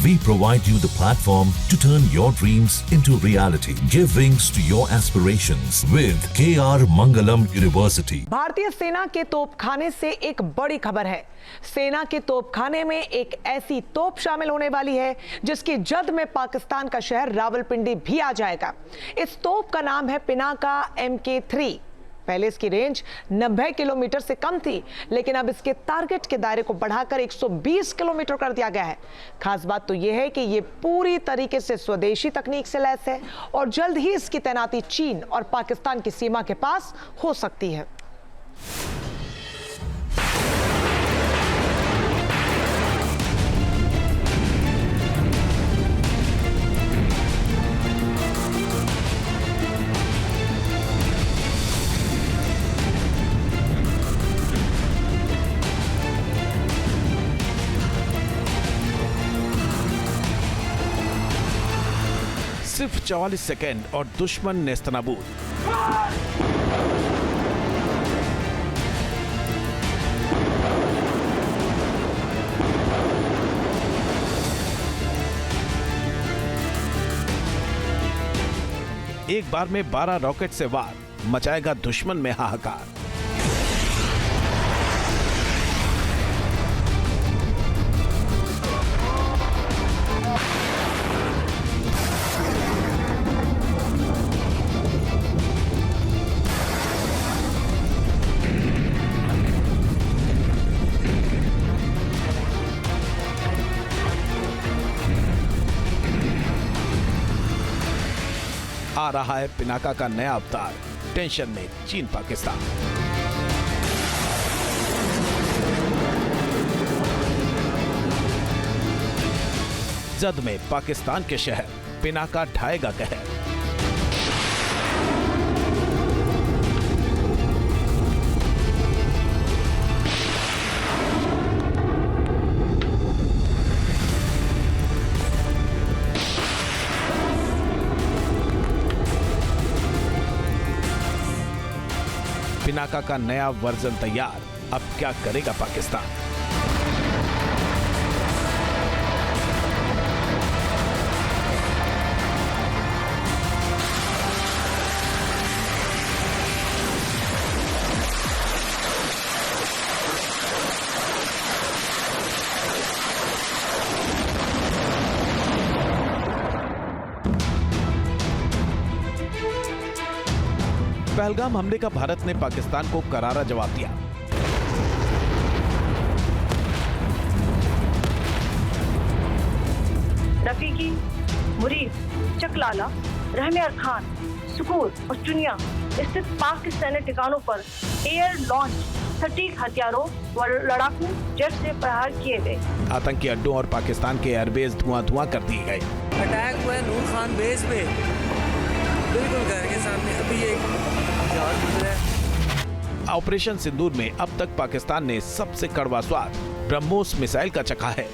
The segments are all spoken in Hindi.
We provide you the platform to turn your dreams into reality. Give wings to your aspirations with KR Mangalam University. भारतीय सेना के तोपखाने से एक बड़ी खबर है। सेना के तोपखाने में एक ऐसी तोप शामिल होने वाली है जिसकी जद में पाकिस्तान का शहर रावलपिंडी भी आ जाएगा। इस तोप का नाम है पिनाका MK3। पहले इसकी रेंज 90 किलोमीटर से कम थी, लेकिन अब इसके टारगेट के दायरे को बढ़ाकर 120 किलोमीटर कर दिया गया है। खास बात तो यह है कि यह पूरी तरीके से स्वदेशी तकनीक से लैस है और जल्द ही इसकी तैनाती चीन और पाकिस्तान की सीमा के पास हो सकती है। सिर्फ 44 सेकेंड और दुश्मन नेस्तनाबूद। एक बार में 12 रॉकेट से वार मचाएगा दुश्मन में हाहाकार। आ रहा है पिनाका का नया अवतार। टेंशन में चीन पाकिस्तान। जद में पाकिस्तान के शहर पिनाका ढाएगा कहर। पिनाका का नया वर्जन तैयार। अब क्या करेगा पाकिस्तान? पहलगाम हमले का भारत ने पाकिस्तान को करारा जवाब दिया। रफीकी, मुरीद, चकलाला, रहमियार खान, सुकूर और चुनिया स्थित पाक के सैन्य ठिकानों पर एयर लॉन्च सटीक हथियारों व लड़ाकू जेट से प्रहार किए गए। आतंकी अड्डों और पाकिस्तान के एयरबेस धुआं कर दिए गए। अटैक हुआ नूर खान बेस पे, बिल्कुल घर के सामने। अभी एक ऑपरेशन सिंदूर में अब तक पाकिस्तान ने सबसे कड़वा स्वाद ब्रह्मोस मिसाइल का चखा है।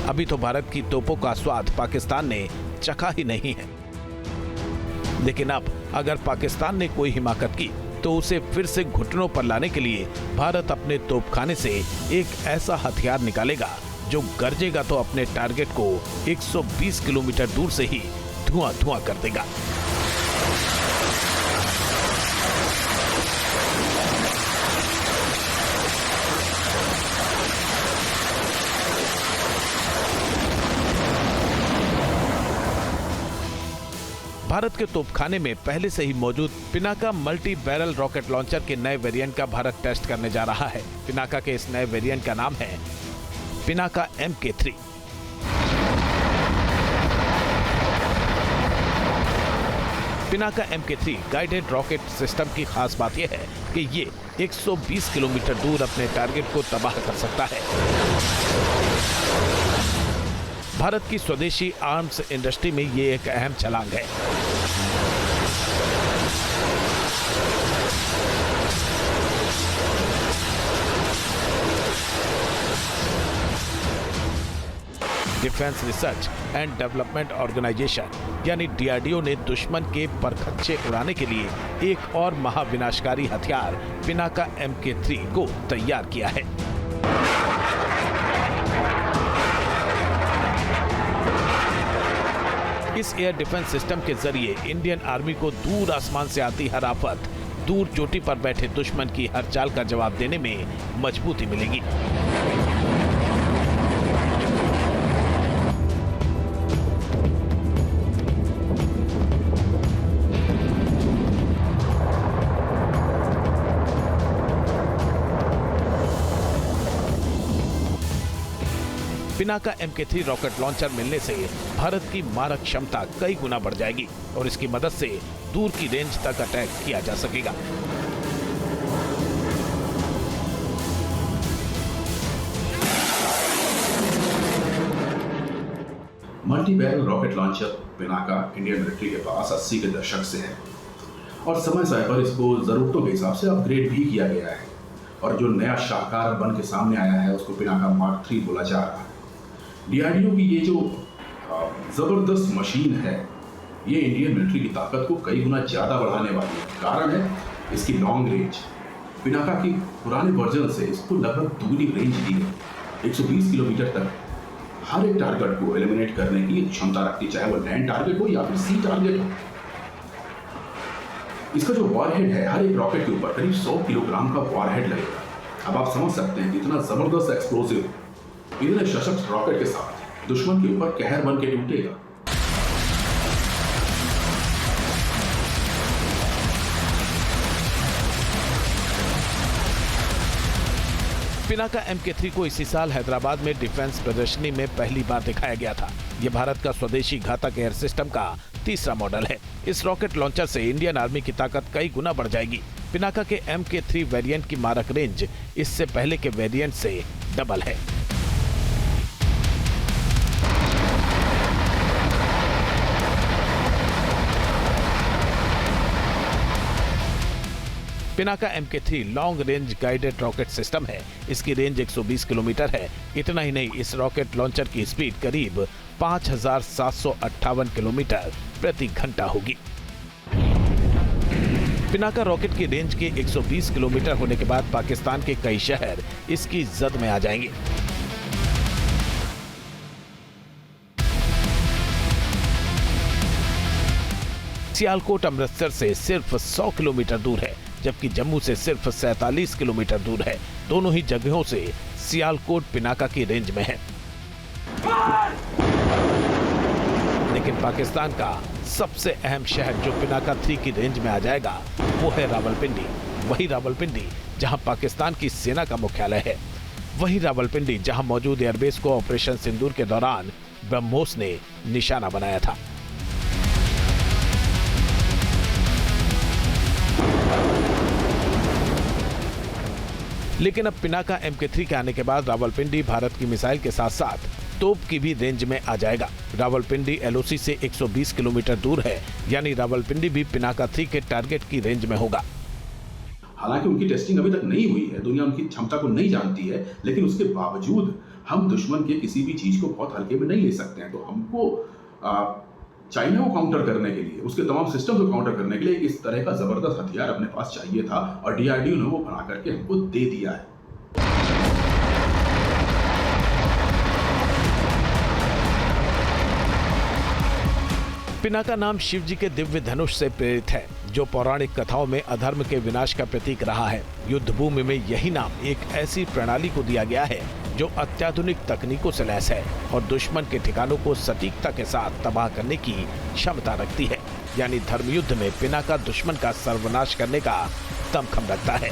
अभी तो भारत की तोपों का स्वाद पाकिस्तान ने चखा ही नहीं है, लेकिन अब अगर पाकिस्तान ने कोई हिमाकत की तो उसे फिर से घुटनों पर लाने के लिए भारत अपने तोपखाने से एक ऐसा हथियार निकालेगा जो गरजेगा तो अपने टारगेट को 120 किलोमीटर दूर से ही धुआं कर देगा। भारत के तोपखाने में पहले से ही मौजूद Pinaka multi barrel rocket launcher के नए वेरिएंट का भारत टेस्ट करने जा रहा है। पिनाका के इस नए वेरिएंट का नाम है Pinaka MK3। Pinaka MK3 guided rocket system की खास बात यह है कि ये 120 किलोमीटर दूर अपने टारगेट को तबाह कर सकता है। भारत की स्वदेशी आर्म्स इंडस्ट्री में ये एक अहम छलांग है। Defence research and development organisation यानी DRDO ने दुश्मन के परखच्चे उड़ाने के लिए एक और महाविनाशकारी हथियार पिनाका MK3 को तैयार किया है। इस एयर डिफेंस सिस्टम के जरिए इंडियन आर्मी को दूर आसमान से आती हर आफत, दूर चोटी पर बैठे दुश्मन की हर चाल का जवाब देने में मजबूती मिलेगी। पिनाका MK3 रॉकेट लॉन्चर मिलने से भारत की मारक क्षमता कई गुना बढ़ जाएगी और इसकी मदद से दूर की रेंज तक अटैक किया जा सकेगा। Multi barrel rocket launcher Pinaka Indian military के पास 80 के दशक से है और समय समय पर इसको जरूरतों के हिसाब से अपग्रेड भी किया गया है और जो नया शाहकार बन के सामने आया है उसको पिनाका मार्क 3 बोला जा रहा है। DRDO की ये जो जबरदस्त मशीन है ये इंडियन मिलिट्री की ताकत को कई गुना ज्यादा बढ़ाने वाली है। कारण है इसकी लॉन्ग रेंज। पिनाका की पुराने वर्जन से इसको लगभग दुगनी रेंज दी गई। 120 किलोमीटर तक हर एक टारगेट को एलिमिनेट करने की क्षमता रखती, चाहे वो लैंड टारगेट हो या फिर सी टारगेट हो। इसका जो वॉरहेड है हर एक रॉकेट के ऊपर करीब 100 किलोग्राम का वॉरहेड लगेगा। अब आप समझ सकते हैं कि इतना जबरदस्त एक्सप्लोसिव इतने सशक्त रॉकेट के साथ दुश्मन के ऊपर कहर बन के टूटेगा। पिनाका MK3 को इसी साल हैदराबाद में डिफेंस प्रदर्शनी में पहली बार दिखाया गया था। यह भारत का स्वदेशी घातक एयर सिस्टम का तीसरा मॉडल है। इस रॉकेट लॉन्चर से इंडियन आर्मी की ताकत कई गुना बढ़ जाएगी। पिनाका के MK3 वेरिएंट की मारक रेंज इससे पहले के वेरिएंट से डबल है। Pinaka MK3 long range guided rocket system है। इसकी रेंज 120 किलोमीटर है। इतना ही नहीं, इस रॉकेट लॉन्चर की स्पीड करीब 5758 किलोमीटर प्रति घंटा होगी। पिनाका रॉकेट की रेंज के 120 किलोमीटर होने के बाद पाकिस्तान के कई शहर इसकी जद में आ जाएंगे। सियालकोट अमृतसर से सिर्फ 100 किलोमीटर दूर है, जबकि जम्मू से सिर्फ 47 किलोमीटर दूर है। दोनों ही जगहों से सियालकोट पिनाका की रेंज में है। लेकिन पाकिस्तान का सबसे अहम शहर जो पिनाका 3 की रेंज में आ जाएगा वो है रावलपिंडी। वही रावलपिंडी जहां पाकिस्तान की सेना का मुख्यालय है। वही रावलपिंडी जहां मौजूद एयरबेस को ऑपरेशन सिंदूर के दौरान ब्रह्मोस ने निशाना बनाया था। लेकिन अब पिनाका MK3 के आने के बाद रावलपिंडी भारत की मिसाइल के साथ साथ तोप की भी रेंज में आ जाएगा। रावलपिंडी LOC से 120 किलोमीटर दूर है, यानी रावलपिंडी भी पिनाका 3 के टारगेट की रेंज में होगा। हालांकि उनकी टेस्टिंग अभी तक नहीं हुई है, दुनिया उनकी क्षमता को नहीं जानती है, लेकिन उसके बावजूद हम दुश्मन के किसी भी चीज को बहुत हल्के में नहीं ले सकते हैं। तो हमको चाइना को काउंटर करने के लिए, उसके तमाम सिस्टम को काउंटर करने के लिए इस तरह का जबरदस्त हथियार अपने पास चाहिए था और DRDO ने वो बना करके हमको दे दिया है। पिनाका नाम शिव जी के दिव्य धनुष से प्रेरित है, जो पौराणिक कथाओं में अधर्म के विनाश का प्रतीक रहा है। युद्ध भूमि में यही नाम एक ऐसी प्रणाली को दिया गया है जो अत्याधुनिक तकनीकों से लैस है और दुश्मन के ठिकानों को सटीकता के साथ तबाह करने की क्षमता रखती है। यानी धर्म युद्ध में पिनाका दुश्मन का सर्वनाश करने का दमखम रखता है।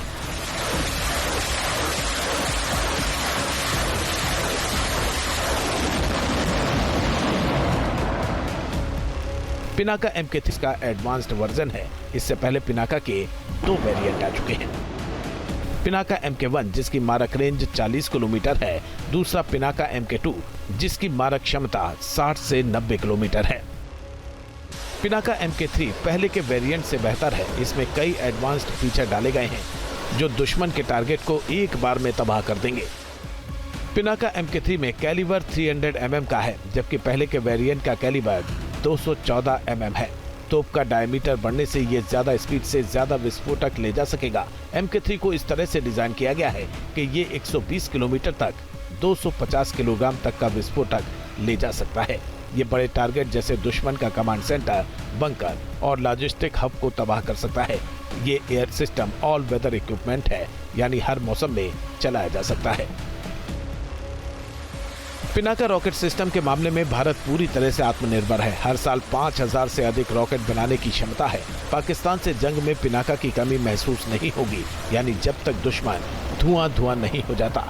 पिनाका MK3 का एडवांस्ड वर्जन है। इससे पहले पिनाका के 2 वेरिएंट आ चुके हैं। पिनाका MK1 जिसकी मारक रेंज 40 किलोमीटर है, दूसरा पिनाका MK2 जिसकी मारक क्षमता 60 से 90 किलोमीटर है। पिनाका MK3 पहले के वेरिएंट से बेहतर है। इसमें कई एडवांस्ड फीचर डाले गए हैं जो दुश्मन के टारगेट को एक बार में तबाह कर देंगे। पिनाका MK3 में कैलिबर 300 mm का है, जबकि पहले के वेरिएंट का कैलिबर 214 mm है। तोप का डायमीटर बढ़ने से ये ज्यादा स्पीड से ज्यादा विस्फोटक ले जा सकेगा। MK3 को इस तरह से डिजाइन किया गया है कि ये 120 किलोमीटर तक 250 किलोग्राम तक का विस्फोटक ले जा सकता है। ये बड़े टारगेट जैसे दुश्मन का कमांड सेंटर, बंकर और लॉजिस्टिक हब को तबाह कर सकता है। ये air system all weather equipment है, यानी हर मौसम में चलाया जा सकता है। पिनाका रॉकेट सिस्टम के मामले में भारत पूरी तरह से आत्मनिर्भर है। हर साल 5000 से अधिक रॉकेट बनाने की क्षमता है। पाकिस्तान से जंग में पिनाका की कमी महसूस नहीं होगी, यानी जब तक दुश्मन धुआं नहीं हो जाता,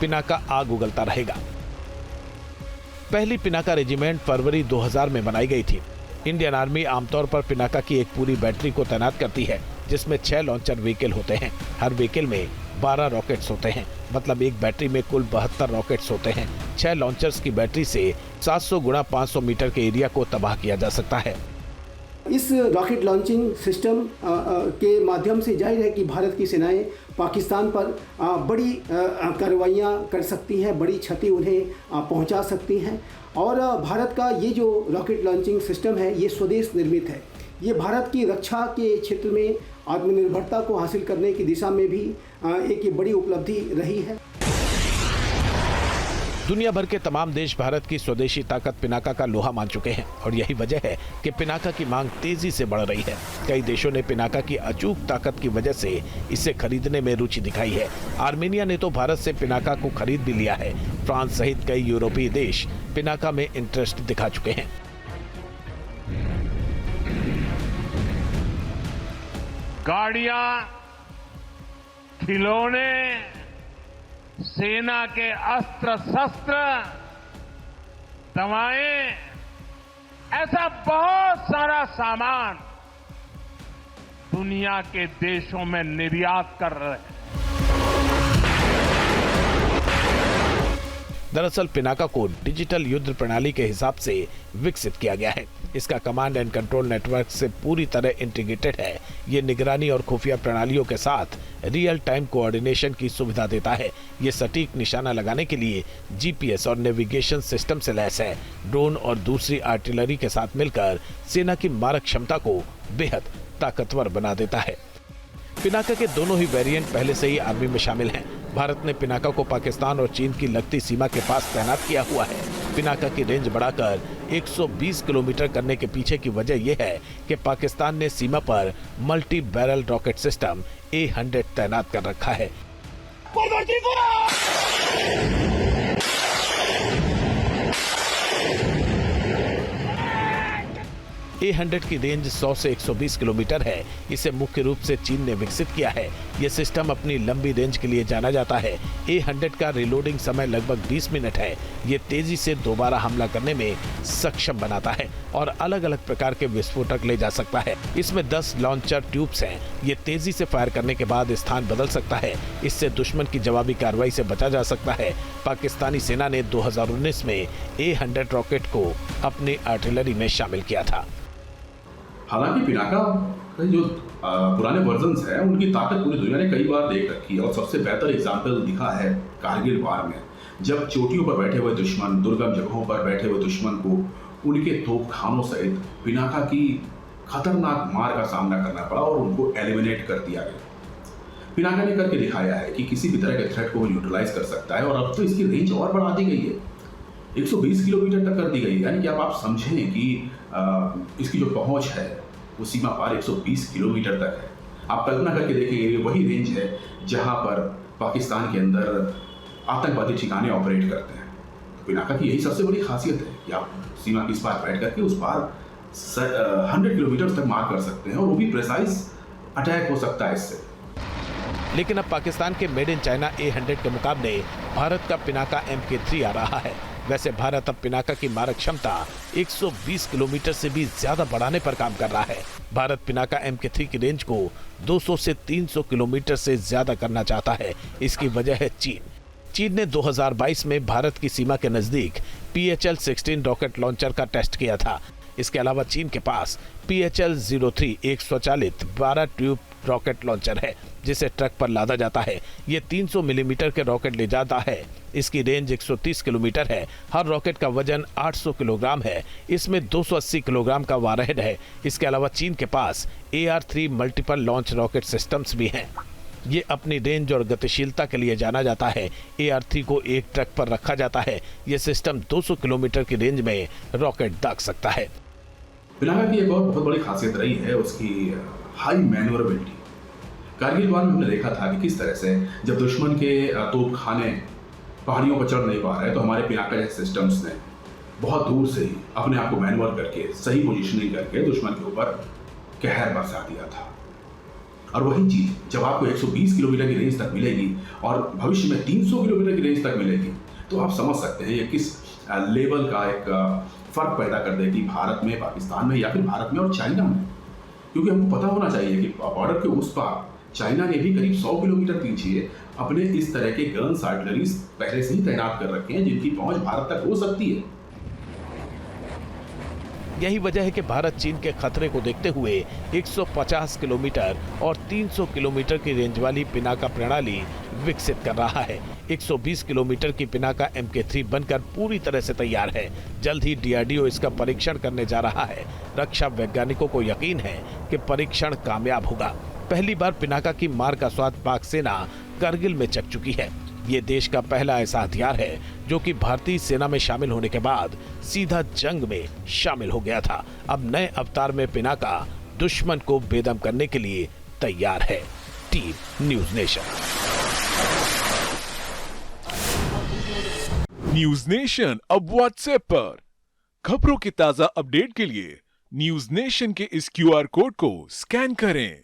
पिनाका आग उगलता रहेगा। पहली पिनाका रेजिमेंट फरवरी 2000 में बनाई गई थी। इंडियन आर्मी आमतौर पर पिनाका की एक पूरी बैटरी को तैनात करती है, जिसमें 6 लॉन्चर व्हीकल होते हैं। हर व्हीकल में 12 रॉकेट्स होते हैं, मतलब एक बैटरी में कुल 72 रॉकेट्स होते हैं। 6 लॉन्चर्स की बैटरी से 700 गुणा 500 मीटर के एरिया को तबाह किया जा सकता है। इस रॉकेट लॉन्चिंग सिस्टम के माध्यम से जाहिर है कि भारत की सेनाएं पाकिस्तान पर बड़ी कार्रवाइयाँ कर सकती हैं, बड़ी क्षति उन्हें पहुंचा सकती हैं। और भारत का ये जो रॉकेट लॉन्चिंग सिस्टम है, ये स्वदेश निर्मित है। ये भारत की रक्षा के क्षेत्र में आत्मनिर्भरता को हासिल करने की दिशा में भी एक बड़ी उपलब्धि रही है। दुनिया भर के तमाम देश भारत की स्वदेशी ताकत पिनाका का लोहा मान चुके हैं और यही वजह है कि पिनाका की मांग तेजी से बढ़ रही है। कई देशों ने पिनाका की अचूक ताकत की वजह से इसे खरीदने में रुचि दिखाई है। आर्मेनिया ने तो भारत से पिनाका को खरीद भी लिया है। फ्रांस सहित कई यूरोपीय देश पिनाका में इंटरेस्ट दिखा चुके हैं। गाड़ियां, खिलौने, सेना के अस्त्र शस्त्र, दवाएं, ऐसा बहुत सारा सामान दुनिया के देशों में निर्यात कर रहे हैं। दरअसल पिनाका को डिजिटल युद्ध प्रणाली के हिसाब से विकसित किया गया है। इसका कमांड एंड कंट्रोल नेटवर्क से पूरी तरह इंटीग्रेटेड है। ये निगरानी और खुफिया प्रणालियों के साथ रियल टाइम कोऑर्डिनेशन की सुविधा देता है। ये सटीक निशाना लगाने के लिए GPS और नेविगेशन सिस्टम से लैस है। ड्रोन और दूसरी आर्टिलरी के साथ मिलकर सेना की मारक क्षमता को बेहद ताकतवर बना देता है। पिनाका के दोनों ही वेरिएंट पहले से ही आर्मी में शामिल हैं। भारत ने पिनाका को पाकिस्तान और चीन की लगती सीमा के पास तैनात किया हुआ है। पिनाका की रेंज बढ़ाकर 120 किलोमीटर करने के पीछे की वजह यह है कि पाकिस्तान ने सीमा पर multi barrel rocket system A100 तैनात कर रखा है। A100 की रेंज 100 से 120 किलोमीटर है। इसे मुख्य रूप से चीन ने विकसित किया है। यह सिस्टम अपनी लंबी रेंज के लिए जाना जाता है। A100 का रिलोडिंग समय लगभग 20 मिनट है। ये तेजी से दोबारा हमला करने में सक्षम बनाता है और अलग अलग प्रकार के विस्फोटक ले जा सकता है। इसमें 10 लॉन्चर ट्यूब्स हैं। ये तेजी से फायर करने के बाद स्थान बदल सकता है। इससे दुश्मन की जवाबी कार्रवाई से बचा जा सकता है। पाकिस्तानी सेना ने 2019 में A100 रॉकेट को अपनी आर्टिलरी में शामिल किया था। हालांकि पिनाका जो पुराने वर्जन्स हैं उनकी ताकत पूरी दुनिया ने कई बार देख रखी है और सबसे बेहतर एग्जाम्पल दिखा है कारगिल वार में, जब चोटियों पर बैठे हुए दुश्मन, दुर्गम जगहों पर बैठे हुए दुश्मन को उनके तोपखानों सहित पिनाका की खतरनाक मार का सामना करना पड़ा और उनको एलिमिनेट कर दिया गया। पिनाका ने करके दिखाया है कि किसी भी तरह के थ्रेट को वो न्यूट्रलाइज कर सकता है और अब तो इसकी रेंज और बढ़ा दी गई है, 120 किलोमीटर तक कर दी गई है। यानी कि अब आप समझें कि इसकी जो पहुंच है वो सीमा पार 120 किलोमीटर तक है। आप कल्पना करके देखिए, ये वही रेंज है जहां पर पाकिस्तान के अंदर आतंकवादी ठिकाने ऑपरेट करते हैं। तो पिनाका की यही सबसे बड़ी खासियत है कि आप सीमा की इस पार बैठ करके उस पार 100 किलोमीटर तक मार कर सकते हैं और वो भी प्रिसाइज अटैक हो सकता है इससे। लेकिन अब पाकिस्तान के मेड इन चाइना A100 के मुकाबले भारत का पिनाका MK3 आ रहा है। वैसे भारत अब पिनाका की मारक क्षमता 120 किलोमीटर से भी ज्यादा बढ़ाने पर काम कर रहा है। भारत पिनाका MK3 की रेंज को 200 से 300 किलोमीटर से ज्यादा करना चाहता है। इसकी वजह है चीन ने 2022 में भारत की सीमा के नजदीक PHL-16 रॉकेट लॉन्चर का टेस्ट किया था। इसके अलावा चीन के पास PHL-03 एक स्वचालित 12 ट्यूब रॉकेट लॉन्चर है जिसे ट्रक पर लादा जाता है। ये 300 मिलीमीटर के रॉकेट ले जाता है। इसकी रेंज 130 किलोमीटर है। हर रॉकेट का वजन 800 किलोग्राम है। इसमें 280 किलोग्राम का वारहेड है। इसके अलावा चीन के पास AR-3 multiple launch rocket systems भी हैं। ये अपनी रेंज और गतिशीलता के लिए जाना जाता है। AR-3 को एक ट्रक पर रखा जाता है। ये सिस्टम 200 किलोमीटर की रेंज में रॉकेट दाग सकता है। पिनाका की एक और बहुत बड़ी खासियत रही है उसकी हाई मैन्योरेबिलिटी। कारगिल वार में हमने देखा था कि किस तरह से जब दुश्मन के तोपखाने पहाड़ियों पर चढ़ नहीं पा रहे तो हमारे पिनाका जैसे सिस्टम्स ने बहुत दूर से ही अपने आप को मैन्योर करके सही पोजीशनिंग करके दुश्मन के ऊपर कहर बरसा दिया था। और वही चीज जब आपको 120 किलोमीटर की रेंज तक मिलेगी और भविष्य में 300 किलोमीटर की रेंज तक मिलेगी तो आप समझ सकते हैं ये किस लेवल का एक फर्क पैदा कर देगी भारत में, पाकिस्तान में या फिर भारत में और चाइना में। क्योंकि हमको पता होना चाहिए कि बॉर्डर के उस पार चाइना ने भी करीब 100 किलोमीटर पीछे अपने इस तरह के गन्स आर्टिलरीज पहले से ही तैनात कर रखे हैं जिनकी पहुंच भारत तक हो सकती है। यही वजह है कि भारत चीन के खतरे को देखते हुए 150 किलोमीटर और 300 किलोमीटर की रेंज वाली पिनाका प्रणाली विकसित कर रहा है। 120 किलोमीटर की पिनाका MK3 बनकर पूरी तरह से तैयार है। जल्द ही DRDO इसका परीक्षण करने जा रहा है। रक्षा वैज्ञानिकों को यकीन है कि परीक्षण कामयाब होगा। पहली बार पिनाका की मार का स्वाद पाक सेना करगिल में चख चुकी है। ये देश का पहला ऐसा हथियार है जो कि भारतीय सेना में शामिल होने के बाद सीधा जंग में शामिल हो गया था। अब नए अवतार में पिनाका दुश्मन को बेदम करने के लिए तैयार है। Team news nation. News nation अब व्हाट्सएप पर खबरों की ताजा अपडेट के लिए न्यूज़ नेशन के इस QR कोड को स्कैन करें।